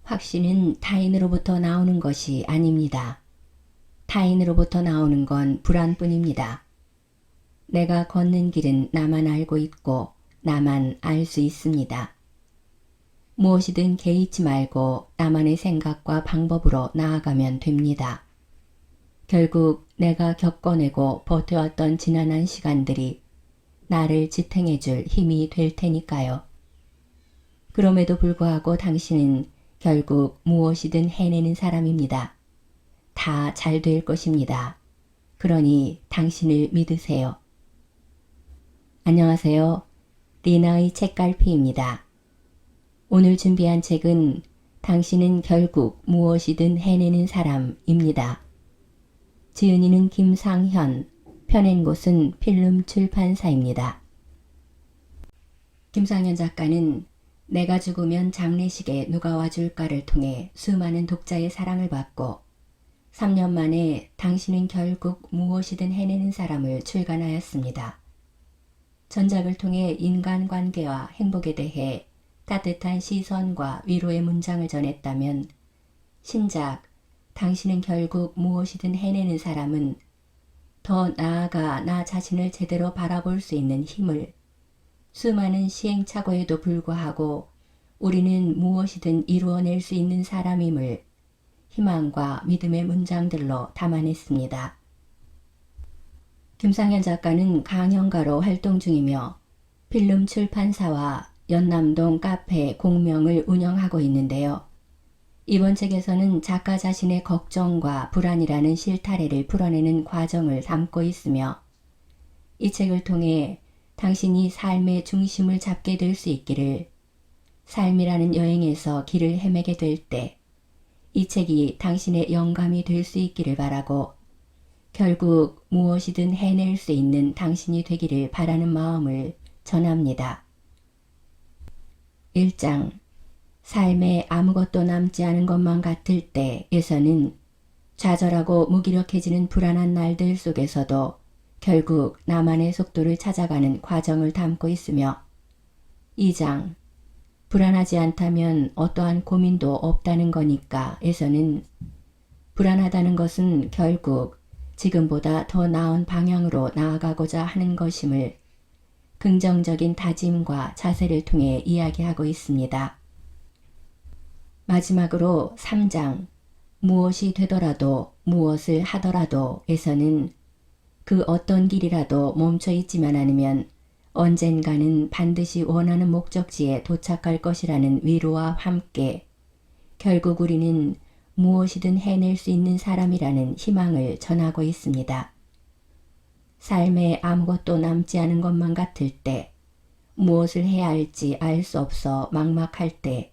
확신은 타인으로부터 나오는 것이 아닙니다. 타인으로부터 나오는 건 불안뿐입니다. 내가 걷는 길은 나만 알고 있고 나만 알 수 있습니다. 무엇이든 개의치 말고 나만의 생각과 방법으로 나아가면 됩니다. 결국 내가 겪어내고 버텨왔던 지난한 시간들이 나를 지탱해줄 힘이 될 테니까요. 그럼에도 불구하고 당신은 결국 무엇이든 해내는 사람입니다. 다 잘 될 것입니다. 그러니 당신을 믿으세요. 안녕하세요. 리나의 책갈피입니다. 오늘 준비한 책은 당신은 결국 무엇이든 해내는 사람입니다. 지은이는 김상현, 펴낸 곳은 필름 출판사입니다. 김상현 작가는 내가 죽으면 장례식에 누가 와줄까를 통해 수많은 독자의 사랑을 받고 3년 만에 당신은 결국 무엇이든 해내는 사람을 출간하였습니다. 전작을 통해 인간관계와 행복에 대해 따뜻한 시선과 위로의 문장을 전했다면 신작 당신은 결국 무엇이든 해내는 사람은 더 나아가 나 자신을 제대로 바라볼 수 있는 힘을 수많은 시행착오에도 불구하고 우리는 무엇이든 이루어낼 수 있는 사람임을 희망과 믿음의 문장들로 담아냈습니다. 김상현 작가는 강연가로 활동 중이며 필름 출판사와 연남동 카페 공명을 운영하고 있는데요. 이번 책에서는 작가 자신의 걱정과 불안이라는 실타래를 풀어내는 과정을 담고 있으며 이 책을 통해 당신이 삶의 중심을 잡게 될 수 있기를, 삶이라는 여행에서 길을 헤매게 될 때 이 책이 당신의 영감이 될 수 있기를 바라고 결국 무엇이든 해낼 수 있는 당신이 되기를 바라는 마음을 전합니다. 1장 삶에 아무것도 남지 않은 것만 같을 때에서는 좌절하고 무기력해지는 불안한 날들 속에서도 결국 나만의 속도를 찾아가는 과정을 담고 있으며 2장 불안하지 않다면 어떠한 고민도 없다는 거니까 에서는 불안하다는 것은 결국 지금보다 더 나은 방향으로 나아가고자 하는 것임을 긍정적인 다짐과 자세를 통해 이야기하고 있습니다. 마지막으로 3장 무엇이 되더라도 무엇을 하더라도 에서는 그 어떤 길이라도 멈춰 있지만 않으면 언젠가는 반드시 원하는 목적지에 도착할 것이라는 위로와 함께 결국 우리는 무엇이든 해낼 수 있는 사람이라는 희망을 전하고 있습니다. 삶에 아무것도 남지 않은 것만 같을 때, 무엇을 해야 할지 알 수 없어 막막할 때,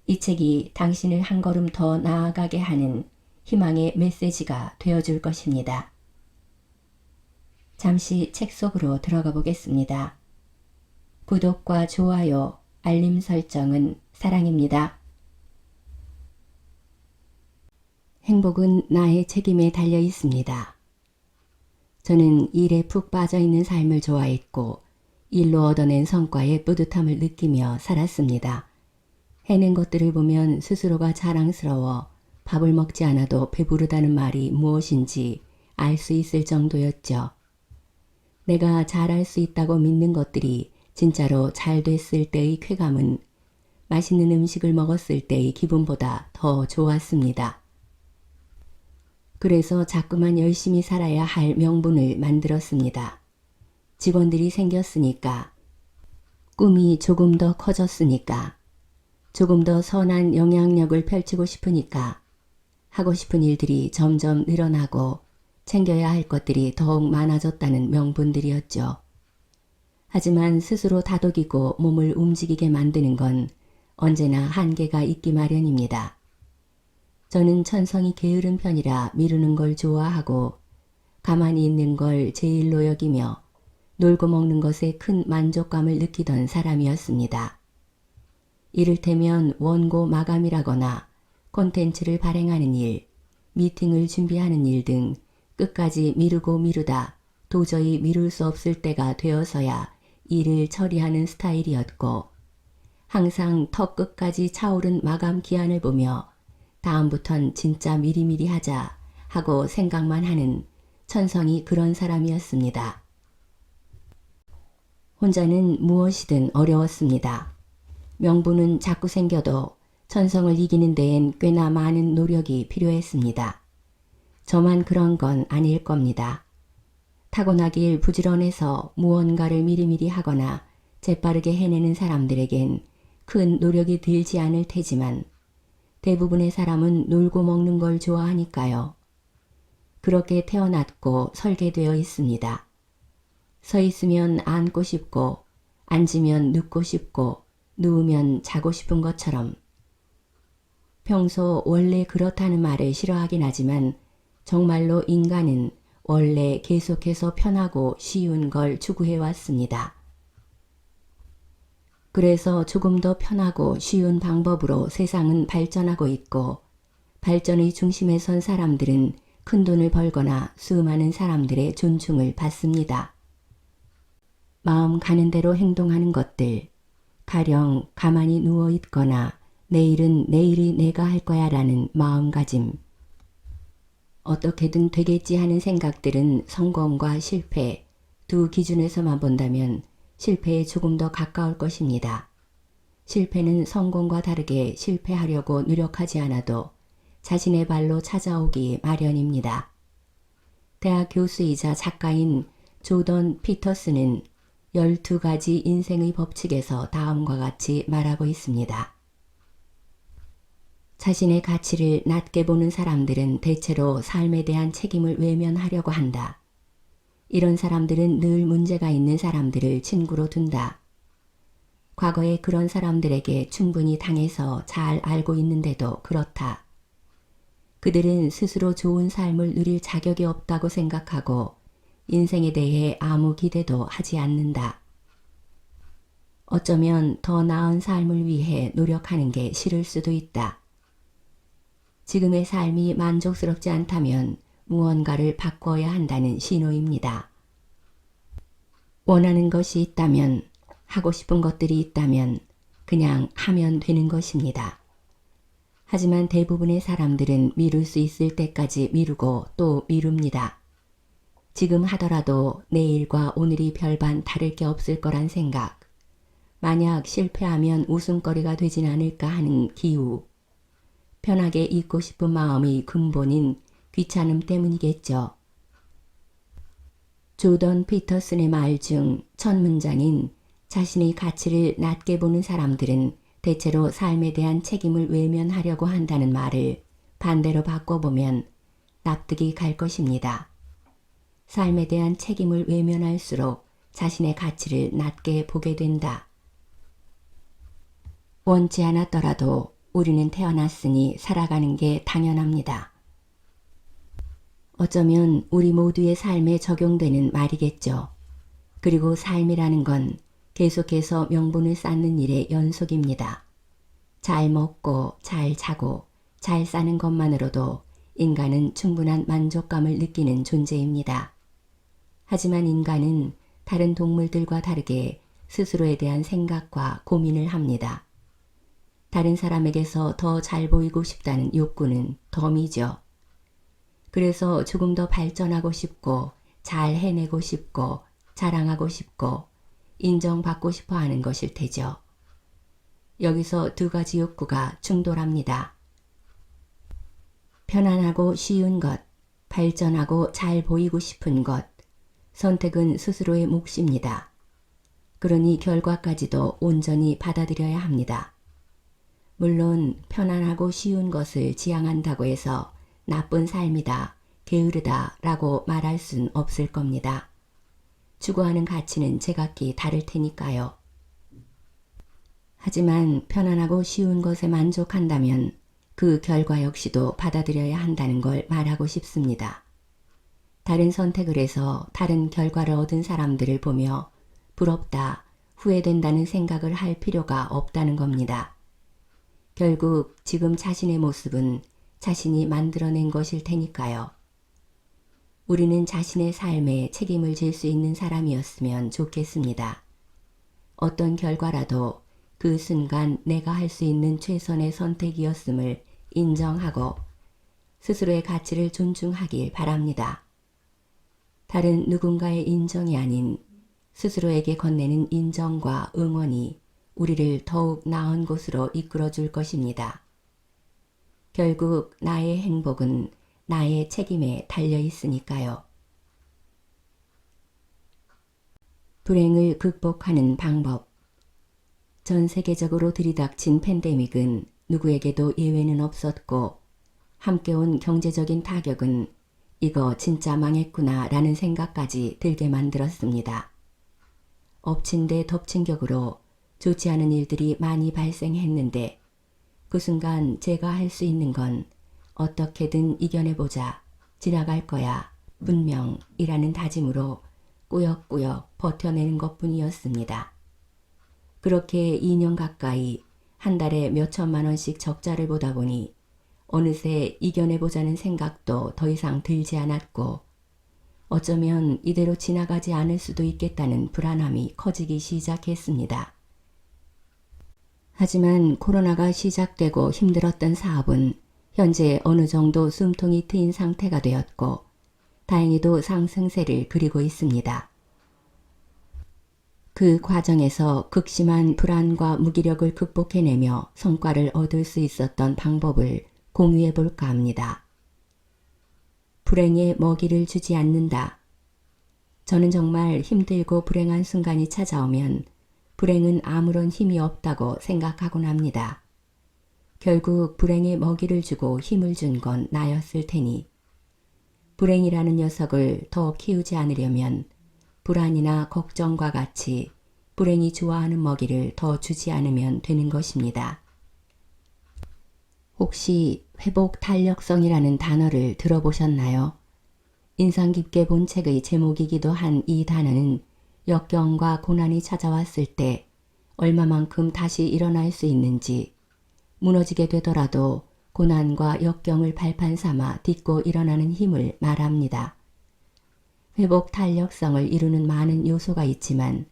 이 책이 당신을 한 걸음 더 나아가게 하는 희망의 메시지가 되어줄 것입니다. 잠시 책 속으로 들어가 보겠습니다. 구독과 좋아요, 알림 설정은 사랑입니다. 행복은 나의 책임에 달려 있습니다. 저는 일에 푹 빠져 있는 삶을 좋아했고 일로 얻어낸 성과에 뿌듯함을 느끼며 살았습니다. 해낸 것들을 보면 스스로가 자랑스러워 밥을 먹지 않아도 배부르다는 말이 무엇인지 알 수 있을 정도였죠. 내가 잘할 수 있다고 믿는 것들이 진짜로 잘 됐을 때의 쾌감은 맛있는 음식을 먹었을 때의 기분보다 더 좋았습니다. 그래서 자꾸만 열심히 살아야 할 명분을 만들었습니다. 직원들이 생겼으니까, 꿈이 조금 더 커졌으니까, 조금 더 선한 영향력을 펼치고 싶으니까, 하고 싶은 일들이 점점 늘어나고 챙겨야 할 것들이 더욱 많아졌다는 명분들이었죠. 하지만 스스로 다독이고 몸을 움직이게 만드는 건 언제나 한계가 있기 마련입니다. 저는 천성이 게으른 편이라 미루는 걸 좋아하고 가만히 있는 걸 제일로 여기며 놀고 먹는 것에 큰 만족감을 느끼던 사람이었습니다. 이를테면 원고 마감이라거나 콘텐츠를 발행하는 일, 미팅을 준비하는 일 등 끝까지 미루고 미루다 도저히 미룰 수 없을 때가 되어서야 일을 처리하는 스타일이었고 항상 턱 끝까지 차오른 마감 기한을 보며 다음부턴 진짜 미리미리 하자 하고 생각만 하는 천성이 그런 사람이었습니다. 혼자는 무엇이든 어려웠습니다. 명분은 자꾸 생겨도 천성을 이기는 데엔 꽤나 많은 노력이 필요했습니다. 저만 그런 건 아닐 겁니다. 타고나길 부지런해서 무언가를 미리미리 하거나 재빠르게 해내는 사람들에겐 큰 노력이 들지 않을 테지만 대부분의 사람은 놀고 먹는 걸 좋아하니까요. 그렇게 태어났고 설계되어 있습니다. 서 있으면 앉고 싶고 앉으면 눕고 싶고 누우면 자고 싶은 것처럼. 평소 원래 그렇다는 말을 싫어하긴 하지만 정말로 인간은 원래 계속해서 편하고 쉬운 걸 추구해왔습니다. 그래서 조금 더 편하고 쉬운 방법으로 세상은 발전하고 있고 발전의 중심에 선 사람들은 큰 돈을 벌거나 수많은 사람들의 존중을 받습니다. 마음 가는 대로 행동하는 것들, 가령 가만히 누워 있거나 내일은 내일이 내가 할 거야 라는 마음가짐. 어떻게든 되겠지 하는 생각들은 성공과 실패 두 기준에서만 본다면 실패에 조금 더 가까울 것입니다. 실패는 성공과 다르게 실패하려고 노력하지 않아도 자신의 발로 찾아오기 마련입니다. 대학 교수이자 작가인 조던 피터슨은 12가지 인생의 법칙에서 다음과 같이 말하고 있습니다. 자신의 가치를 낮게 보는 사람들은 대체로 삶에 대한 책임을 외면하려고 한다. 이런 사람들은 늘 문제가 있는 사람들을 친구로 둔다. 과거에 그런 사람들에게 충분히 당해서 잘 알고 있는데도 그렇다. 그들은 스스로 좋은 삶을 누릴 자격이 없다고 생각하고 인생에 대해 아무 기대도 하지 않는다. 어쩌면 더 나은 삶을 위해 노력하는 게 싫을 수도 있다. 지금의 삶이 만족스럽지 않다면 무언가를 바꿔야 한다는 신호입니다. 원하는 것이 있다면, 하고 싶은 것들이 있다면 그냥 하면 되는 것입니다. 하지만 대부분의 사람들은 미룰 수 있을 때까지 미루고 또 미룹니다. 지금 하더라도 내일과 오늘이 별반 다를 게 없을 거란 생각, 만약 실패하면 웃음거리가 되진 않을까 하는 기우, 편하게 있고 싶은 마음의 근본인 귀찮음 때문이겠죠. 조던 피터슨의 말 중 첫 문장인 자신의 가치를 낮게 보는 사람들은 대체로 삶에 대한 책임을 외면하려고 한다는 말을 반대로 바꿔보면 납득이 갈 것입니다. 삶에 대한 책임을 외면할수록 자신의 가치를 낮게 보게 된다. 원치 않았더라도 우리는 태어났으니 살아가는 게 당연합니다. 어쩌면 우리 모두의 삶에 적용되는 말이겠죠. 그리고 삶이라는 건 계속해서 명분을 쌓는 일의 연속입니다. 잘 먹고 잘 자고 잘 사는 것만으로도 인간은 충분한 만족감을 느끼는 존재입니다. 하지만 인간은 다른 동물들과 다르게 스스로에 대한 생각과 고민을 합니다. 다른 사람에게서 더 잘 보이고 싶다는 욕구는 덤이죠. 그래서 조금 더 발전하고 싶고 잘 해내고 싶고 자랑하고 싶고 인정받고 싶어 하는 것일 테죠. 여기서 두 가지 욕구가 충돌합니다. 편안하고 쉬운 것, 발전하고 잘 보이고 싶은 것, 선택은 스스로의 몫입니다. 그러니 결과까지도 온전히 받아들여야 합니다. 물론 편안하고 쉬운 것을 지향한다고 해서 나쁜 삶이다, 게으르다 라고 말할 순 없을 겁니다. 추구하는 가치는 제각기 다를 테니까요. 하지만 편안하고 쉬운 것에 만족한다면 그 결과 역시도 받아들여야 한다는 걸 말하고 싶습니다. 다른 선택을 해서 다른 결과를 얻은 사람들을 보며 부럽다, 후회된다는 생각을 할 필요가 없다는 겁니다. 결국 지금 자신의 모습은 자신이 만들어낸 것일 테니까요. 우리는 자신의 삶에 책임을 질 수 있는 사람이었으면 좋겠습니다. 어떤 결과라도 그 순간 내가 할 수 있는 최선의 선택이었음을 인정하고 스스로의 가치를 존중하길 바랍니다. 다른 누군가의 인정이 아닌 스스로에게 건네는 인정과 응원이 우리를 더욱 나은 곳으로 이끌어 줄 것입니다. 결국 나의 행복은 나의 책임에 달려 있으니까요. 불행을 극복하는 방법. 전 세계적으로 들이닥친 팬데믹은 누구에게도 예외는 없었고 함께 온 경제적인 타격은 이거 진짜 망했구나 라는 생각까지 들게 만들었습니다. 엎친 데 덮친 격으로 좋지 않은 일들이 많이 발생했는데 그 순간 제가 할 수 있는 건 어떻게든 이겨내보자, 지나갈 거야, 분명이라는 다짐으로 꾸역꾸역 버텨내는 것뿐이었습니다. 그렇게 2년 가까이 한 달에 몇 천만 원씩 적자를 보다 보니 어느새 이겨내보자는 생각도 더 이상 들지 않았고 어쩌면 이대로 지나가지 않을 수도 있겠다는 불안함이 커지기 시작했습니다. 하지만 코로나가 시작되고 힘들었던 사업은 현재 어느 정도 숨통이 트인 상태가 되었고 다행히도 상승세를 그리고 있습니다. 그 과정에서 극심한 불안과 무기력을 극복해내며 성과를 얻을 수 있었던 방법을 공유해 볼까 합니다. 불행에 먹이를 주지 않는다. 저는 정말 힘들고 불행한 순간이 찾아오면 불행은 아무런 힘이 없다고 생각하곤 합니다. 결국 불행에 먹이를 주고 힘을 준 건 나였을 테니 불행이라는 녀석을 더 키우지 않으려면 불안이나 걱정과 같이 불행이 좋아하는 먹이를 더 주지 않으면 되는 것입니다. 혹시 회복 탄력성이라는 단어를 들어보셨나요? 인상 깊게 본 책의 제목이기도 한 이 단어는 역경과 고난이 찾아왔을 때 얼마만큼 다시 일어날 수 있는지, 무너지게 되더라도 고난과 역경을 발판 삼아 딛고 일어나는 힘을 말합니다. 회복 탄력성을 이루는 많은 요소가 있지만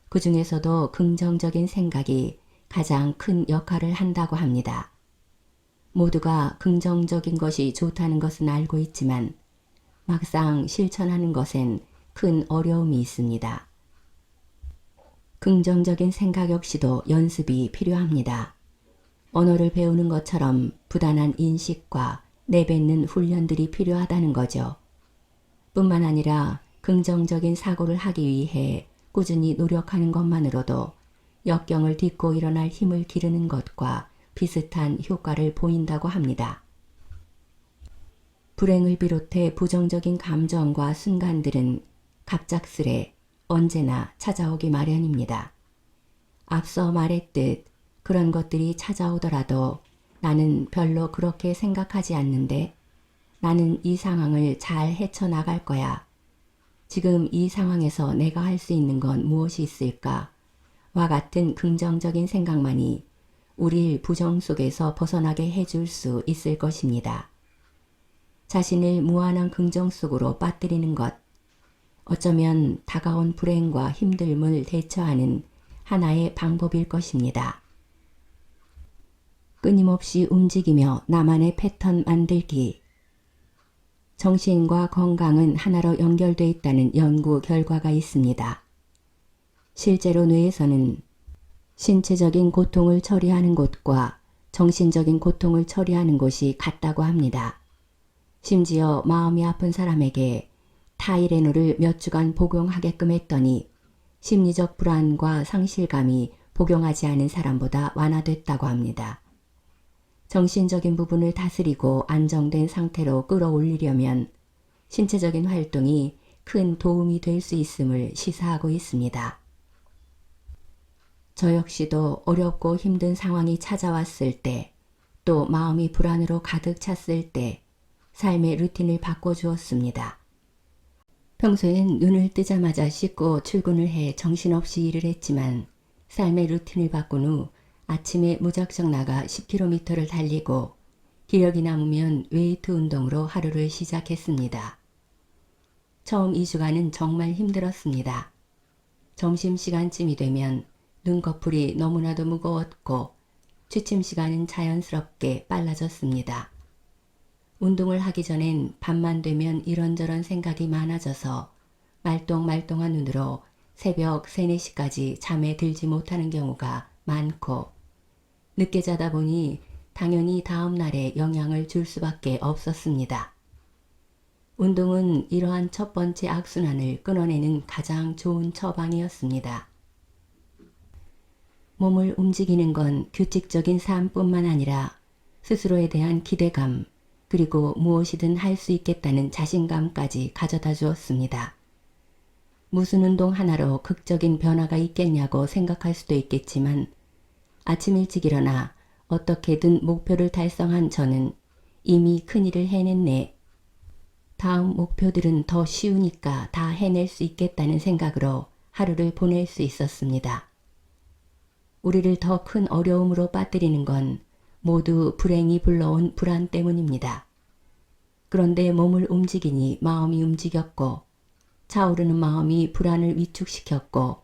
그 중에서도 긍정적인 생각이 가장 큰 역할을 한다고 합니다. 모두가 긍정적인 것이 좋다는 것은 알고 있지만 막상 실천하는 것엔 큰 어려움이 있습니다. 긍정적인 생각 역시도 연습이 필요합니다. 언어를 배우는 것처럼 부단한 인식과 내뱉는 훈련들이 필요하다는 거죠. 뿐만 아니라 긍정적인 사고를 하기 위해 꾸준히 노력하는 것만으로도 역경을 딛고 일어날 힘을 기르는 것과 비슷한 효과를 보인다고 합니다. 불행을 비롯해 부정적인 감정과 순간들은 갑작스레 언제나 찾아오기 마련입니다. 앞서 말했듯 그런 것들이 찾아오더라도 나는 별로 그렇게 생각하지 않는데 나는 이 상황을 잘 헤쳐나갈 거야. 지금 이 상황에서 내가 할 수 있는 건 무엇이 있을까? 와 같은 긍정적인 생각만이 우릴 부정 속에서 벗어나게 해줄 수 있을 것입니다. 자신을 무한한 긍정 속으로 빠뜨리는 것, 어쩌면 다가온 불행과 힘듦을 대처하는 하나의 방법일 것입니다. 끊임없이 움직이며 나만의 패턴 만들기. 정신과 건강은 하나로 연결되어 있다는 연구 결과가 있습니다. 실제로 뇌에서는 신체적인 고통을 처리하는 곳과 정신적인 고통을 처리하는 곳이 같다고 합니다. 심지어 마음이 아픈 사람에게 타이레놀을 몇 주간 복용하게끔 했더니 심리적 불안과 상실감이 복용하지 않은 사람보다 완화됐다고 합니다. 정신적인 부분을 다스리고 안정된 상태로 끌어올리려면 신체적인 활동이 큰 도움이 될 수 있음을 시사하고 있습니다. 저 역시도 어렵고 힘든 상황이 찾아왔을 때, 또 마음이 불안으로 가득 찼을 때 삶의 루틴을 바꿔주었습니다. 평소엔 눈을 뜨자마자 씻고 출근을 해 정신없이 일을 했지만 삶의 루틴을 바꾼 후 아침에 무작정 나가 10km를 달리고 기력이 남으면 웨이트 운동으로 하루를 시작했습니다. 처음 2주간은 정말 힘들었습니다. 점심시간쯤이 되면 눈꺼풀이 너무나도 무거웠고 취침 시간은 자연스럽게 빨라졌습니다. 운동을 하기 전엔 밤만 되면 이런저런 생각이 많아져서 말똥말똥한 눈으로 새벽 3, 4시까지 잠에 들지 못하는 경우가 많고 늦게 자다 보니 당연히 다음 날에 영향을 줄 수밖에 없었습니다. 운동은 이러한 첫 번째 악순환을 끊어내는 가장 좋은 처방이었습니다. 몸을 움직이는 건 규칙적인 삶뿐만 아니라 스스로에 대한 기대감, 그리고 무엇이든 할 수 있겠다는 자신감까지 가져다 주었습니다. 무슨 운동 하나로 극적인 변화가 있겠냐고 생각할 수도 있겠지만 아침 일찍 일어나 어떻게든 목표를 달성한 저는 이미 큰일을 해냈네. 다음 목표들은 더 쉬우니까 다 해낼 수 있겠다는 생각으로 하루를 보낼 수 있었습니다. 우리를 더 큰 어려움으로 빠뜨리는 건 모두 불행이 불러온 불안 때문입니다. 그런데 몸을 움직이니 마음이 움직였고 차오르는 마음이 불안을 위축시켰고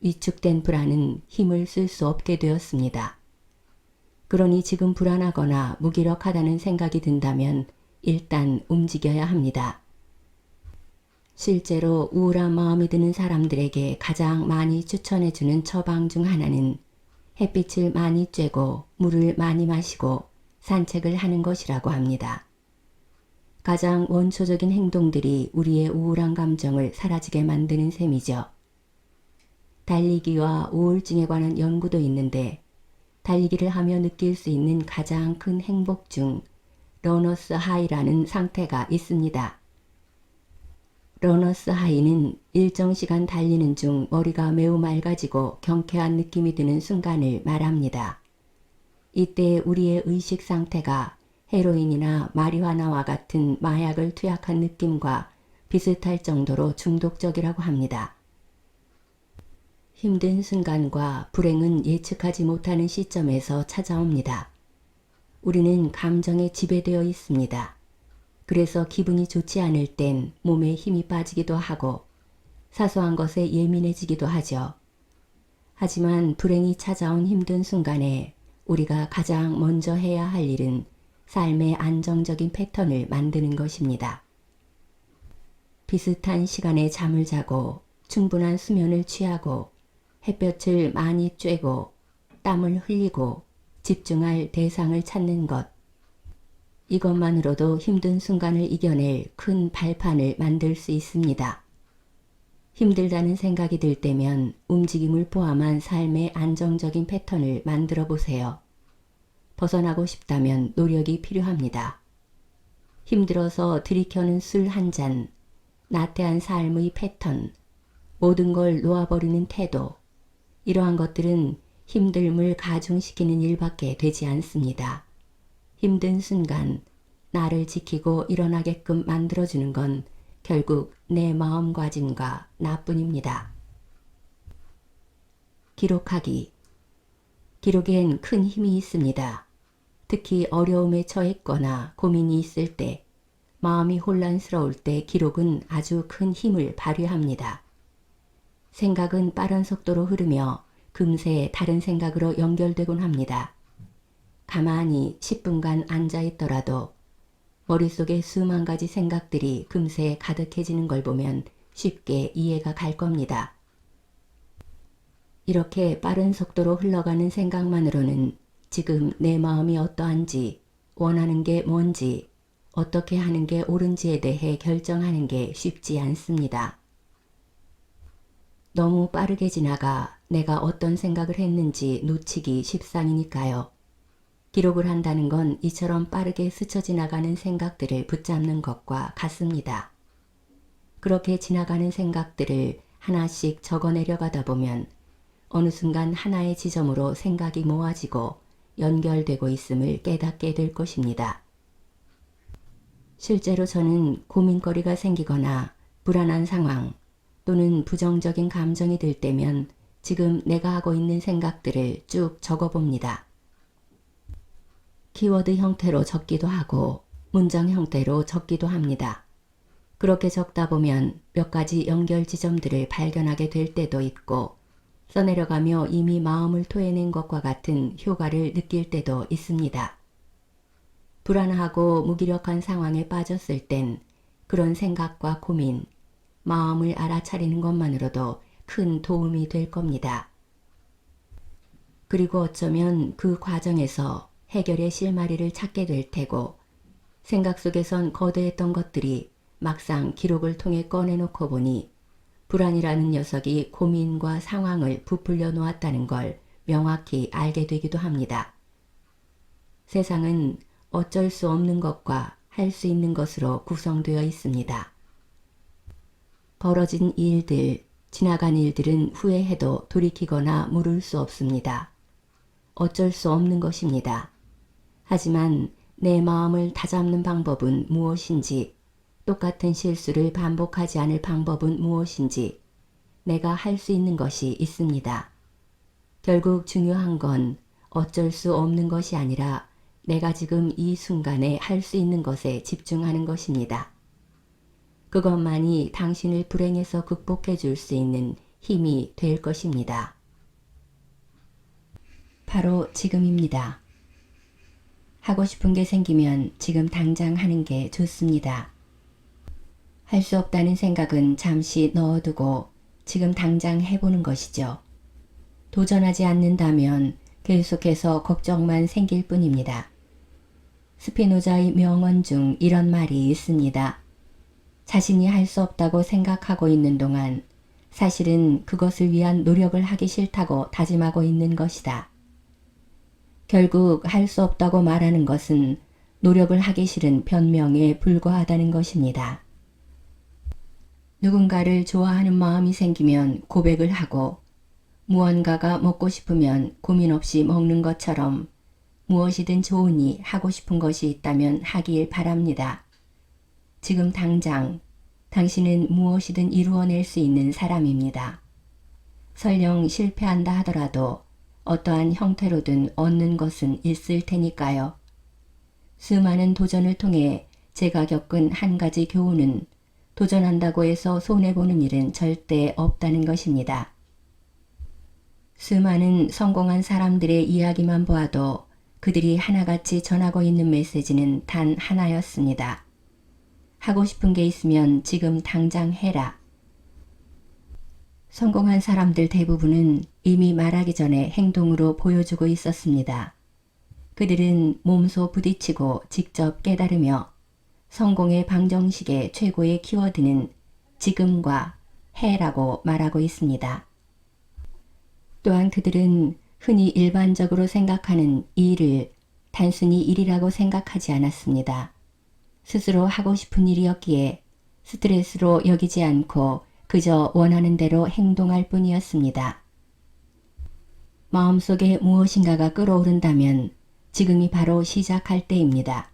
위축된 불안은 힘을 쓸 수 없게 되었습니다. 그러니 지금 불안하거나 무기력하다는 생각이 든다면 일단 움직여야 합니다. 실제로 우울한 마음이 드는 사람들에게 가장 많이 추천해주는 처방 중 하나는 햇빛을 많이 쬐고 물을 많이 마시고 산책을 하는 것이라고 합니다. 가장 원초적인 행동들이 우리의 우울한 감정을 사라지게 만드는 셈이죠. 달리기와 우울증에 관한 연구도 있는데 달리기를 하며 느낄 수 있는 가장 큰 행복 중 러너스 하이라는 상태가 있습니다. 러너스 하이는 일정 시간 달리는 중 머리가 매우 맑아지고 경쾌한 느낌이 드는 순간을 말합니다. 이때 우리의 의식 상태가 헤로인이나 마리화나와 같은 마약을 투약한 느낌과 비슷할 정도로 중독적이라고 합니다. 힘든 순간과 불행은 예측하지 못하는 시점에서 찾아옵니다. 우리는 감정에 지배되어 있습니다. 그래서 기분이 좋지 않을 땐 몸에 힘이 빠지기도 하고 사소한 것에 예민해지기도 하죠. 하지만 불행이 찾아온 힘든 순간에 우리가 가장 먼저 해야 할 일은 삶의 안정적인 패턴을 만드는 것입니다. 비슷한 시간에 잠을 자고 충분한 수면을 취하고 햇볕을 많이 쬐고 땀을 흘리고 집중할 대상을 찾는 것. 이것만으로도 힘든 순간을 이겨낼 큰 발판을 만들 수 있습니다. 힘들다는 생각이 들 때면 움직임을 포함한 삶의 안정적인 패턴을 만들어 보세요. 벗어나고 싶다면 노력이 필요합니다. 힘들어서 들이켜는 술 한 잔, 나태한 삶의 패턴, 모든 걸 놓아버리는 태도, 이러한 것들은 힘듦을 가중시키는 일밖에 되지 않습니다. 힘든 순간 나를 지키고 일어나게끔 만들어주는 건 결국 내 마음가짐과 나뿐입니다. 기록하기. 기록엔 큰 힘이 있습니다. 특히 어려움에 처했거나 고민이 있을 때, 마음이 혼란스러울 때 기록은 아주 큰 힘을 발휘합니다. 생각은 빠른 속도로 흐르며 금세 다른 생각으로 연결되곤 합니다. 가만히 10분간 앉아 있더라도 머릿속에 수만 가지 생각들이 금세 가득해지는 걸 보면 쉽게 이해가 갈 겁니다. 이렇게 빠른 속도로 흘러가는 생각만으로는 지금 내 마음이 어떠한지, 원하는 게 뭔지, 어떻게 하는 게 옳은지에 대해 결정하는 게 쉽지 않습니다. 너무 빠르게 지나가 내가 어떤 생각을 했는지 놓치기 십상이니까요. 기록을 한다는 건 이처럼 빠르게 스쳐 지나가는 생각들을 붙잡는 것과 같습니다. 그렇게 지나가는 생각들을 하나씩 적어내려가다 보면 어느 순간 하나의 지점으로 생각이 모아지고 연결되고 있음을 깨닫게 될 것입니다. 실제로 저는 고민거리가 생기거나 불안한 상황 또는 부정적인 감정이 들 때면 지금 내가 하고 있는 생각들을 쭉 적어봅니다. 키워드 형태로 적기도 하고 문장 형태로 적기도 합니다. 그렇게 적다 보면 몇 가지 연결 지점들을 발견하게 될 때도 있고 써내려가며 이미 마음을 토해낸 것과 같은 효과를 느낄 때도 있습니다. 불안하고 무기력한 상황에 빠졌을 땐 그런 생각과 고민, 마음을 알아차리는 것만으로도 큰 도움이 될 겁니다. 그리고 어쩌면 그 과정에서 해결의 실마리를 찾게 될 테고 생각 속에선 거대했던 것들이 막상 기록을 통해 꺼내놓고 보니 불안이라는 녀석이 고민과 상황을 부풀려 놓았다는 걸 명확히 알게 되기도 합니다. 세상은 어쩔 수 없는 것과 할 수 있는 것으로 구성되어 있습니다. 벌어진 일들, 지나간 일들은 후회해도 돌이키거나 물을 수 없습니다. 어쩔 수 없는 것입니다. 하지만 내 마음을 다잡는 방법은 무엇인지, 똑같은 실수를 반복하지 않을 방법은 무엇인지 내가 할 수 있는 것이 있습니다. 결국 중요한 건 어쩔 수 없는 것이 아니라 내가 지금 이 순간에 할 수 있는 것에 집중하는 것입니다. 그것만이 당신을 불행에서 극복해 줄 수 있는 힘이 될 것입니다. 바로 지금입니다. 하고 싶은 게 생기면 지금 당장 하는 게 좋습니다. 할 수 없다는 생각은 잠시 넣어두고 지금 당장 해보는 것이죠. 도전하지 않는다면 계속해서 걱정만 생길 뿐입니다. 스피노자의 명언 중 이런 말이 있습니다. 자신이 할 수 없다고 생각하고 있는 동안 사실은 그것을 위한 노력을 하기 싫다고 다짐하고 있는 것이다. 결국 할 수 없다고 말하는 것은 노력을 하기 싫은 변명에 불과하다는 것입니다. 누군가를 좋아하는 마음이 생기면 고백을 하고 무언가가 먹고 싶으면 고민 없이 먹는 것처럼 무엇이든 좋으니 하고 싶은 것이 있다면 하길 바랍니다. 지금 당장 당신은 무엇이든 이루어낼 수 있는 사람입니다. 설령 실패한다 하더라도 어떠한 형태로든 얻는 것은 있을 테니까요. 수많은 도전을 통해 제가 겪은 한 가지 교훈은 도전한다고 해서 손해보는 일은 절대 없다는 것입니다. 수많은 성공한 사람들의 이야기만 보아도 그들이 하나같이 전하고 있는 메시지는 단 하나였습니다. 하고 싶은 게 있으면 지금 당장 해라. 성공한 사람들 대부분은 이미 말하기 전에 행동으로 보여주고 있었습니다. 그들은 몸소 부딪히고 직접 깨달으며 성공의 방정식의 최고의 키워드는 지금과 해라고 말하고 있습니다. 또한 그들은 흔히 일반적으로 생각하는 일을 단순히 일이라고 생각하지 않았습니다. 스스로 하고 싶은 일이었기에 스트레스로 여기지 않고 그저 원하는 대로 행동할 뿐이었습니다. 마음속에 무엇인가가 끓어오른다면 지금이 바로 시작할 때입니다.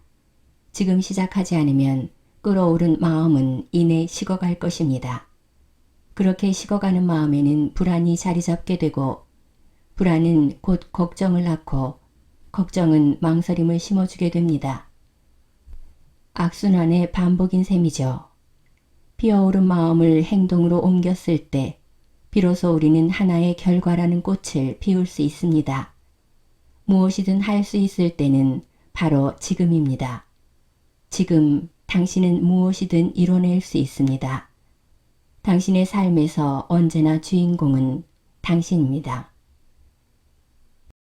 지금 시작하지 않으면 끓어오른 마음은 이내 식어갈 것입니다. 그렇게 식어가는 마음에는 불안이 자리 잡게 되고 불안은 곧 걱정을 낳고 걱정은 망설임을 심어주게 됩니다. 악순환의 반복인 셈이죠. 피어오른 마음을 행동으로 옮겼을 때 비로소 우리는 하나의 결과라는 꽃을 피울 수 있습니다. 무엇이든 할 수 있을 때는 바로 지금입니다. 지금 당신은 무엇이든 이뤄낼 수 있습니다. 당신의 삶에서 언제나 주인공은 당신입니다.